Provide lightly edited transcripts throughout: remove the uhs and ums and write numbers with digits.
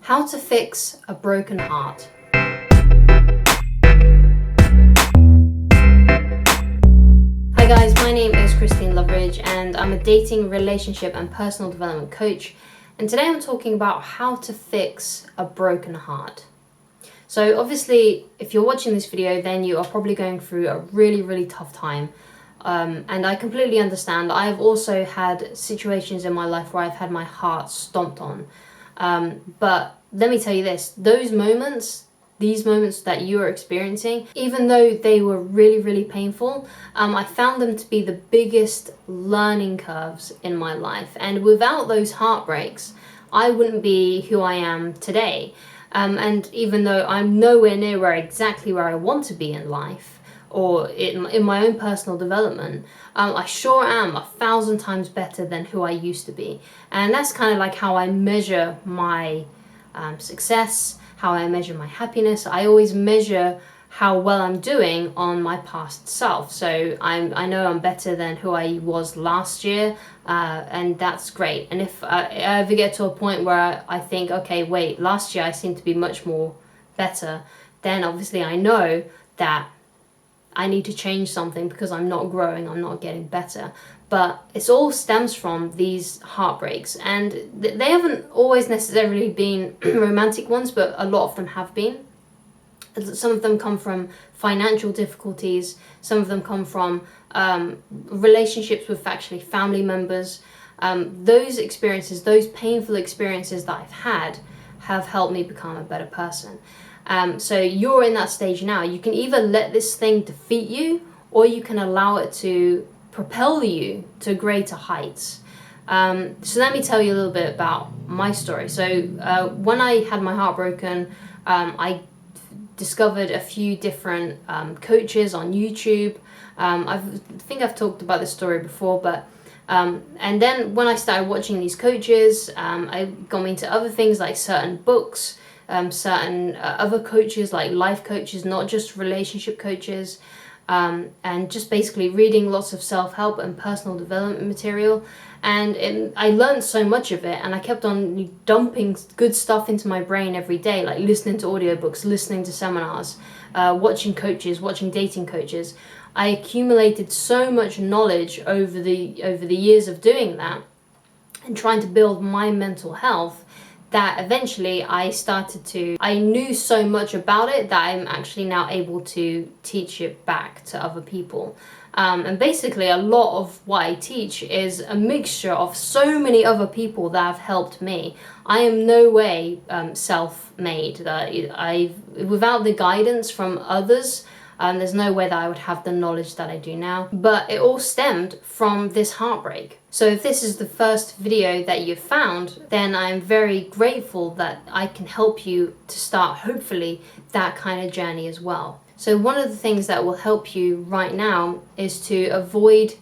How to fix a broken heart. Hi guys, my name is Loveridge and I'm a dating, relationship and personal development coach, and today I'm talking about how to fix a broken heart. So obviously if you're watching this video, then you are probably going through a really tough time, and I completely understand. I've also had situations in my life where I've had my heart stomped on, but let me tell you this, these moments that you are experiencing, even though they were really painful, I found them to be the biggest learning curves in my life. And without those heartbreaks, I wouldn't be who I am today. And even though I'm nowhere near exactly where I want to be in life, or in my own personal development, I sure am 1,000 times better than who I used to be. And that's kind of like how I measure my success, how I measure my happiness. I always measure how well I'm doing on my past self. So I know I'm better than who I was last year, and that's great. And if I ever get to a point where I think, okay, wait, last year I seem to be much more better, then obviously I know that I need to change something because I'm not growing, I'm not getting better. But it all stems from these heartbreaks, and they haven't always necessarily been romantic ones, but a lot of them have been. Some of them come from financial difficulties, some of them come from relationships with actually family members. Those experiences, those painful experiences that I've had, have helped me become a better person. So you're in that stage now. You can either let this thing defeat you, or you can allow it to propel you to greater heights. So let me tell you a little bit about my story. So when I had my heart broken, I discovered a few different coaches on YouTube. I think I've talked about this story before, but and then when I started watching these coaches, I got into other things like certain books, certain other coaches like life coaches, not just relationship coaches, and just basically reading lots of self-help and personal development material. And I learned so much of it, and I kept on dumping good stuff into my brain every day, like listening to audiobooks, listening to seminars, watching coaches, watching dating coaches. I accumulated so much knowledge over the years of doing that and trying to build my mental health, that eventually I knew so much about it that I'm actually now able to teach it back to other people. And basically a lot of what I teach is a mixture of so many other people that have helped me. I am no way self-made. Without the guidance from others, there's no way that I would have the knowledge that I do now. But it all stemmed from this heartbreak. So if this is the first video that you've found, then I'm very grateful that I can help you to start, hopefully, that kind of journey as well. So one of the things that will help you right now is to avoid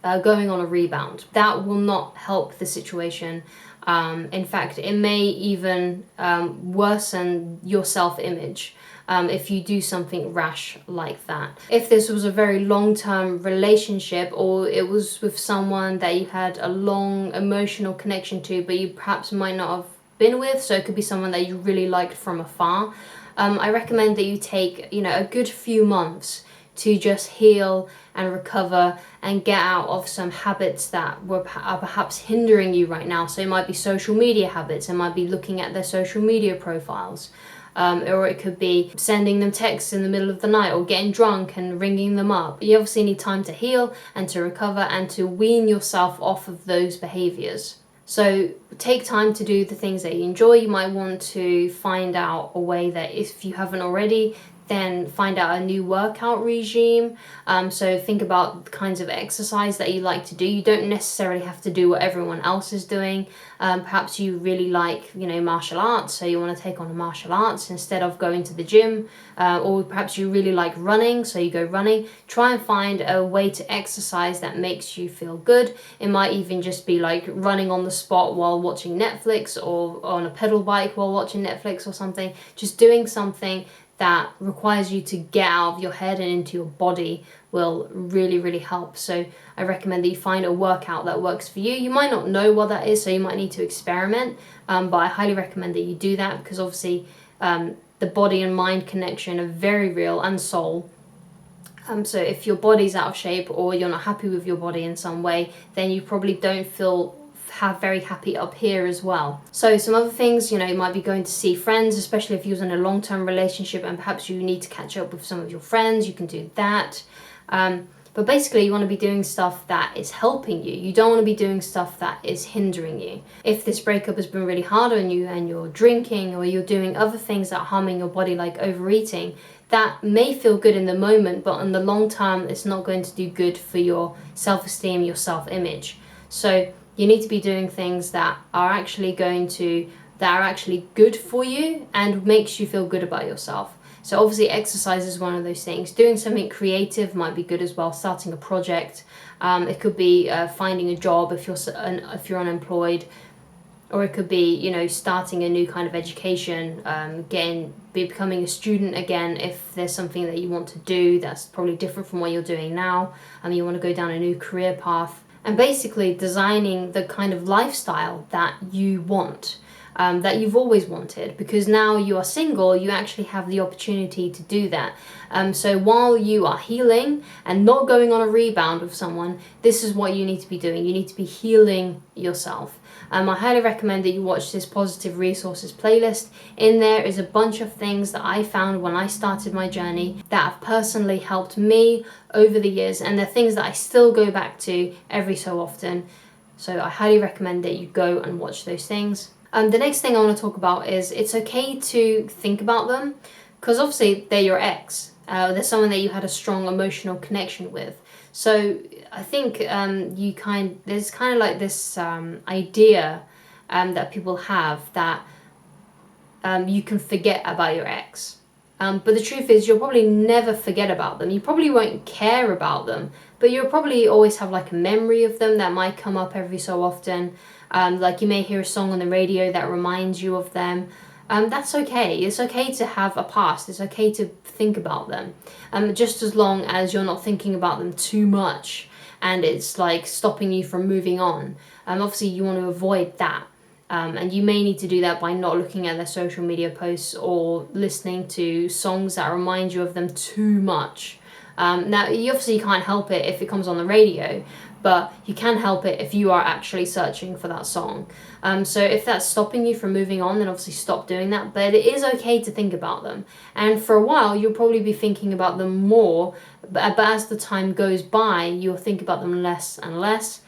going on a rebound. That will not help the situation. In fact, it may even worsen your self-image if you do something rash like that. If this was a very long-term relationship, or it was with someone that you had a long emotional connection to, but you perhaps might not have been with, so it could be someone that you really liked from afar, I recommend that you take, a good few months to just heal and recover and get out of some habits that are perhaps hindering you right now. So it might be social media habits, it might be looking at their social media profiles, or it could be sending them texts in the middle of the night, or getting drunk and ringing them up. You obviously need time to heal and to recover and to wean yourself off of those behaviors. So take time to do the things that you enjoy. You might want to find out a way that, if you haven't already, then find out a new workout regime. So think about the kinds of exercise that you like to do. You don't necessarily have to do what everyone else is doing. Perhaps you really like, martial arts, so you want to take on martial arts instead of going to the gym. Or perhaps you really like running, so you go running. Try and find a way to exercise that makes you feel good. It might even just be like running on the spot while watching Netflix, or on a pedal bike while watching Netflix or something. Just doing something that requires you to get out of your head and into your body will really, really help. So I recommend that you find a workout that works for you. You might not know what that is, so you might need to experiment, but I highly recommend that you do that, because obviously the body and mind connection are very real, and soul. So if your body's out of shape, or you're not happy with your body in some way, then you probably don't feel very happy up here as well. So some other things, you might be going to see friends, especially if you're in a long-term relationship and perhaps you need to catch up with some of your friends, you can do that. But basically you want to be doing stuff that is helping you. You don't want to be doing stuff that is hindering you. If this breakup has been really hard on you and you're drinking, or you're doing other things that are harming your body, like overeating, that may feel good in the moment, but in the long term it's not going to do good for your self-esteem, your self-image. So you need to be doing things that are actually good for you and makes you feel good about yourself. So obviously exercise is one of those things. Doing something creative might be good as well, starting a project. It could be finding a job if you're unemployed, or it could be, starting a new kind of education, becoming a student again if there's something that you want to do that's probably different from what you're doing now, and you want to go down a new career path. And basically designing the kind of lifestyle that you want, that you've always wanted, because now you are single, you actually have the opportunity to do that. So while you are healing and not going on a rebound with someone, this is what you need to be doing. You need to be healing yourself. I highly recommend that you watch this Positive Resources playlist. In there is a bunch of things that I found when I started my journey that have personally helped me over the years, and they're things that I still go back to every so often. So I highly recommend that you go and watch those things. The next thing I want to talk about is it's okay to think about them, because obviously they're your ex. They're someone that you had a strong emotional connection with. So I think there's kind of like this idea that people have that you can forget about your ex. But the truth is, you'll probably never forget about them. You probably won't care about them, but you'll probably always have like a memory of them that might come up every so often. Like you may hear a song on the radio that reminds you of them. That's okay. It's okay to have a past. It's okay to think about them. Just as long as you're not thinking about them too much and it's like stopping you from moving on. Obviously you want to avoid that. And you may need to do that by not looking at their social media posts or listening to songs that remind you of them too much. Now, you obviously can't help it if it comes on the radio, but you can help it if you are actually searching for that song. So if that's stopping you from moving on, then obviously stop doing that. But it is okay to think about them. And for a while, you'll probably be thinking about them more. But as the time goes by, you'll think about them less and less.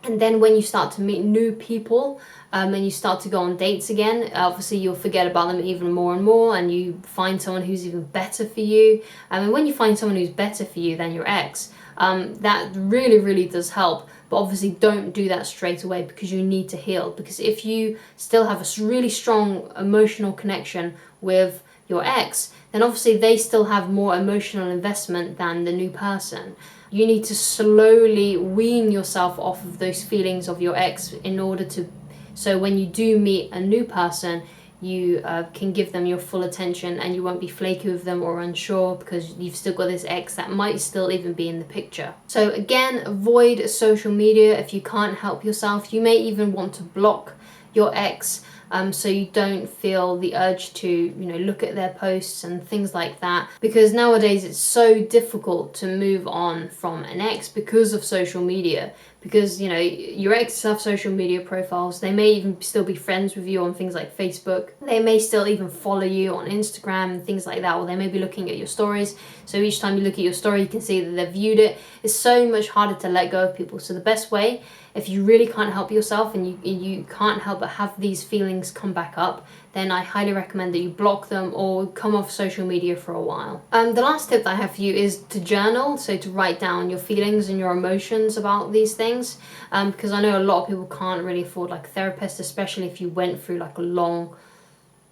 And then when you start to meet new people and you start to go on dates again, obviously you'll forget about them even more and more, and you find someone who's even better for you. And when you find someone who's better for you than your ex, that really, really does help. But obviously don't do that straight away, because you need to heal. Because if you still have a really strong emotional connection with your ex, then obviously they still have more emotional investment than the new person. You need to slowly wean yourself off of those feelings of your ex in order to, so when you do meet a new person, you can give them your full attention and you won't be flaky with them or unsure, because you've still got this ex that might still even be in the picture. So again, avoid social media if you can't help yourself. You may even want to block your ex, so you don't feel the urge to look at their posts and things like that, because nowadays it's so difficult to move on from an ex because of social media. Because your exes have social media profiles, they may even still be friends with you on things like Facebook, they may still even follow you on Instagram and things like that, or they may be looking at your stories, so each time you look at your story you can see that they've viewed it. It's so much harder to let go of people. So the best way, if you really can't help yourself and you can't help but have these feelings come back up, then I highly recommend that you block them or come off social media for a while. The last tip that I have for you is to journal, so to write down your feelings and your emotions about these things, because I know a lot of people can't really afford like a therapist, especially if you went through like a long,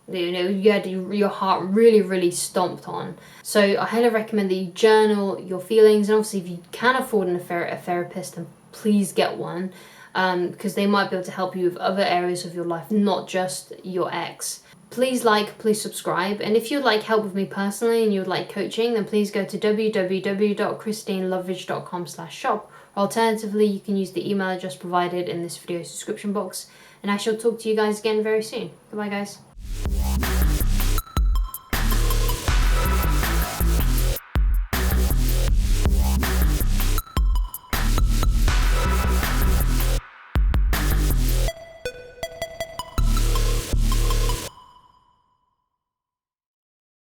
you had your heart really, really stomped on. So I highly recommend that you journal your feelings, and obviously if you can afford a therapist, then please get one, because they might be able to help you with other areas of your life, not just your ex. Please like, please subscribe, and if you'd like help with me personally and you would like coaching, then please go to www.christineloveridge.com/shop. Alternatively, you can use the email address provided in this video's description box, and I shall talk to you guys again very soon. Goodbye, guys.